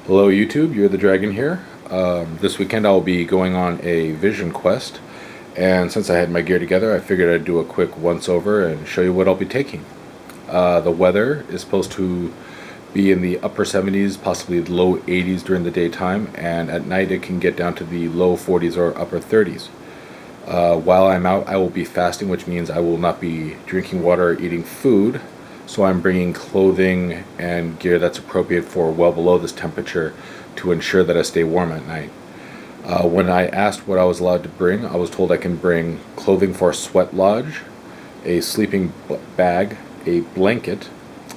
Hello YouTube, you're the Dragon here. This weekend I'll be going on a vision quest, and since I had my gear together I figured I'd do a quick once over and show you what I'll be taking. The weather is supposed to be in the upper 70s, possibly low 80s during the daytime, and at night it can get down to the low 40s or upper 30s. While I'm out I will be fasting, which means I will not be drinking water or eating food. So I'm bringing clothing and gear that's appropriate for well below this temperature to ensure that I stay warm at night. When I asked what I was allowed to bring, I was told I can bring clothing for a sweat lodge, a sleeping bag, a blanket,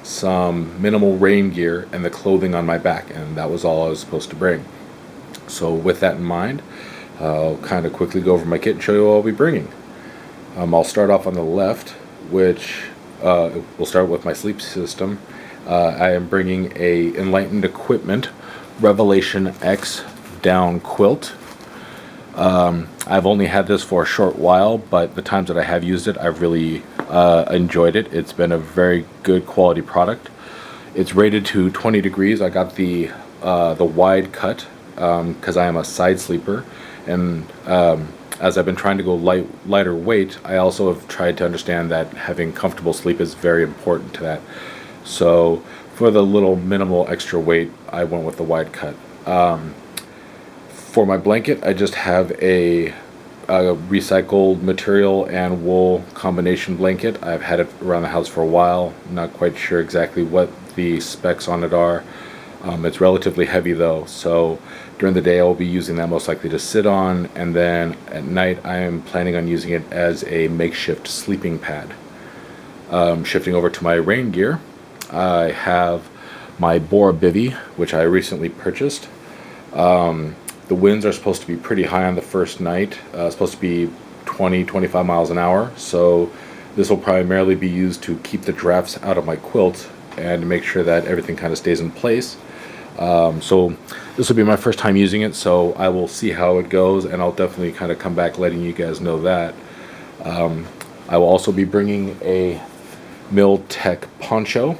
some minimal rain gear, and the clothing on my back, and that was all I was supposed to bring. So with that in mind, I'll kind of quickly go over my kit and show you what I'll be bringing. I'll start off on the left, which we'll start with my sleep system. I am bringing a Enlightened Equipment Revelation X down quilt. I've only had this for a short while, but the times that I have used it, I've really enjoyed it. It's been a very good quality product. It's rated to 20 degrees. I got the wide cut because I am a side sleeper, and as I've been trying to go lighter weight, I also have tried to understand that having comfortable sleep is very important to that. So for the little minimal extra weight, I went with the wide cut. For my blanket, I just have a recycled material and wool combination blanket. I've had it around the house for a while. Not quite sure exactly what the specs on it are. It's relatively heavy though, so during the day I will be using that most likely to sit on, and then at night I am planning on using it as a makeshift sleeping pad. Shifting over to my rain gear, I have my Bora Bivy, which I recently purchased. The winds are supposed to be pretty high on the first night, supposed to be 20-25 miles an hour, so this will primarily be used to keep the drafts out of my quilt and to make sure that everything kind of stays in place. So this will be my first time using it, so I will see how it goes, and I'll definitely kind of come back letting you guys know that. I will also be bringing a Mil-Tec poncho.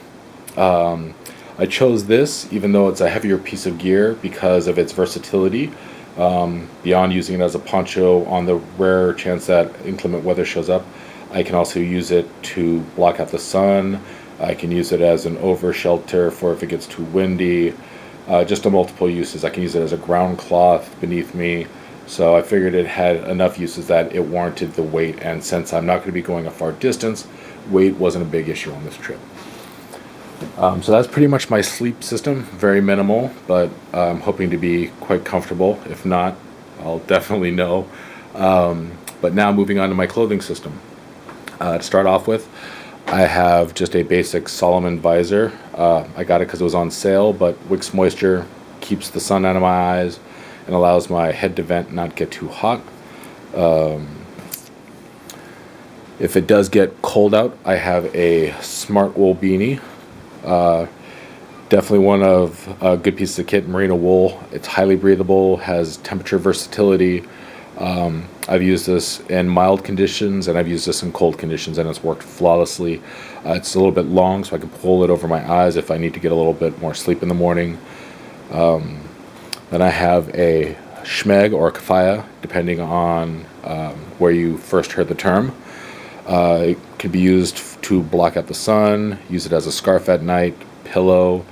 I chose this even though it's a heavier piece of gear because of its versatility. Beyond using it as a poncho on the rare chance that inclement weather shows up, I can also use it to block out the sun. I can use it as an over shelter for if it gets too windy. Just to multiple uses. I can use it as a ground cloth beneath me. So I figured it had enough uses that it warranted the weight, and since I'm not going to be going a far distance, weight wasn't a big issue on this trip. So that's pretty much my sleep system. Very minimal, but I'm hoping to be quite comfortable. If not, I'll definitely know. But now moving on to my clothing system. To start off with, I have just a basic Solomon visor. I got it because it was on sale, but Wicks Moisture keeps the sun out of my eyes and allows my head to vent, not get too hot. If it does get cold out, I have a Smart Wool beanie. Definitely one of a good piece of kit, merino wool. It's highly breathable, has temperature versatility. I've used this in mild conditions and I've used this in cold conditions, and it's worked flawlessly. It's a little bit long, so I can pull it over my eyes if I need to get a little bit more sleep in the morning. Then I have a shmeg or a kafaya, depending on where you first heard the term. It can be used to block out the sun, use it as a scarf at night, pillow,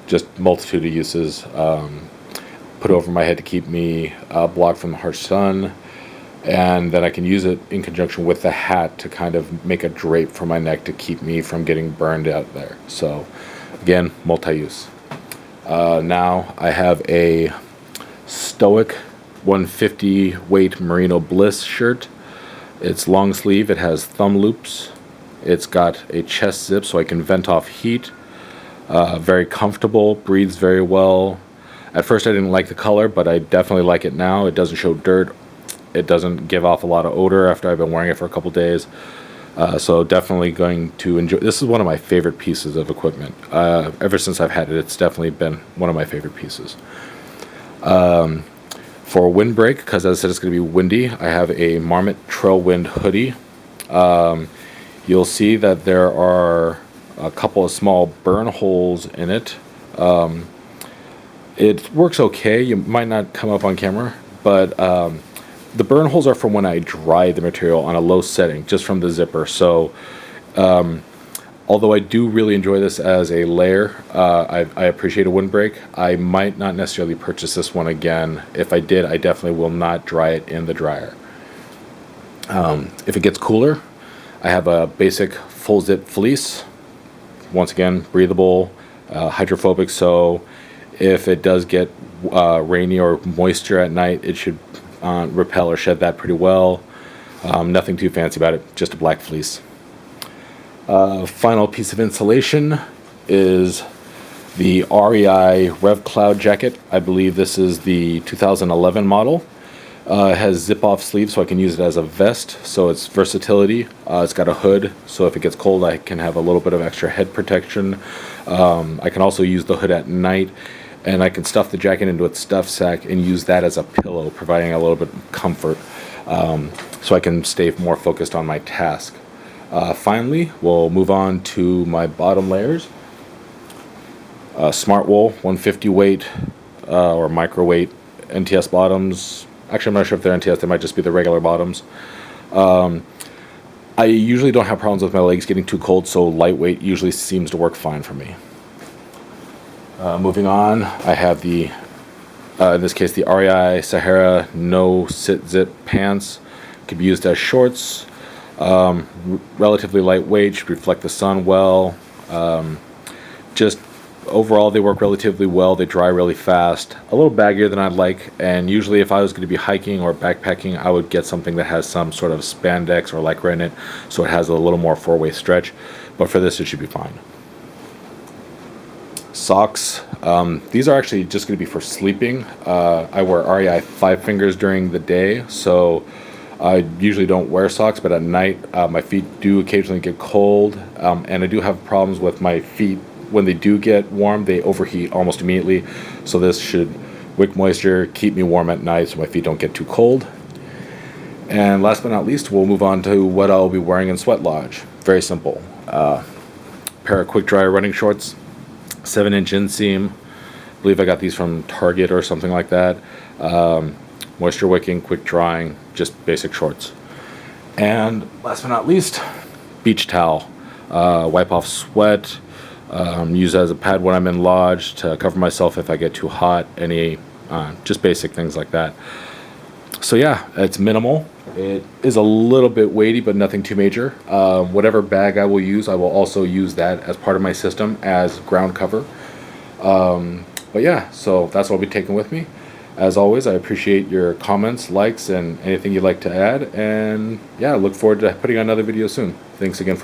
just multitude of uses. Put over my head to keep me blocked from the harsh sun, and then I can use it in conjunction with the hat to kind of make a drape for my neck to keep me from getting burned out there. So again, multi-use. Now I have a Stoic 150 weight merino bliss shirt. It's long sleeve, it has thumb loops, it's got a chest zip so I can vent off heat. Very comfortable, breathes very well. At first I didn't like the color, but I definitely like it now. It doesn't show dirt. It doesn't give off a lot of odor after I've been wearing it for a couple days. So definitely going to enjoy. This is one of my favorite pieces of equipment. Ever since I've had it, it's definitely been one of my favorite pieces. For windbreak, because as I said it's going to be windy, I have a Marmot Trailwind hoodie. You'll see that there are a couple of small burn holes in it. It works okay. You might not come up on camera, but the burn holes are from when I dry the material on a low setting, just from the zipper. So although I do really enjoy this as a layer, I appreciate a windbreak. I might not necessarily purchase this one again. If I did, I definitely will not dry it in the dryer. If it gets cooler, I have a basic full zip fleece. Once again, breathable, hydrophobic, so if it does get rainy or moisture at night, it should repel or shed that pretty well. Nothing too fancy about it, just a black fleece. Final piece of insulation is the REI Rev Cloud jacket. I believe this is the 2011 model. It has zip-off sleeves, so I can use it as a vest, so it's versatility. It's got a hood, so if it gets cold, I can have a little bit of extra head protection. I can also use the hood at night, and I can stuff the jacket into a stuff sack and use that as a pillow, providing a little bit of comfort, so I can stay more focused on my task. Finally, we'll move on to my bottom layers. Smart wool, 150 weight or micro weight NTS bottoms. Actually, I'm not sure if they're NTS, they might just be the regular bottoms. I usually don't have problems with my legs getting too cold, so lightweight usually seems to work fine for me. Moving on, I have the, in this case, the REI Sahara No Sit Zip pants. Could be used as shorts. Relatively lightweight, should reflect the sun well. Just overall, they work relatively well. They dry really fast. A little baggier than I'd like, and usually if I was going to be hiking or backpacking, I would get something that has some sort of spandex or lycra in it, so it has a little more four-way stretch. But for this, it should be fine. Socks. These are actually just going to be for sleeping. I wear REI 5 fingers during the day, so I usually don't wear socks, but at night my feet do occasionally get cold, and I do have problems with my feet. When they do get warm, they overheat almost immediately, so this should wick moisture, keep me warm at night so my feet don't get too cold. And last but not least, we'll move on to what I'll be wearing in Sweat Lodge. Very simple. Pair of quick dry running shorts, 7-inch inseam. I believe I got these from Target or something like that. Moisture wicking, quick drying, just basic shorts. And last but not least, beach towel. Wipe off sweat. Use as a pad when I'm in lodge to cover myself if I get too hot. Any just basic things like that. So yeah, it's minimal. It is a little bit weighty, but nothing too major. Whatever bag I will use, I will also use that as part of my system as ground cover. But yeah, so that's what I'll be taking with me. As always, I appreciate your comments, likes, and anything you'd like to add. And yeah, look forward to putting out another video soon. Thanks again for watching.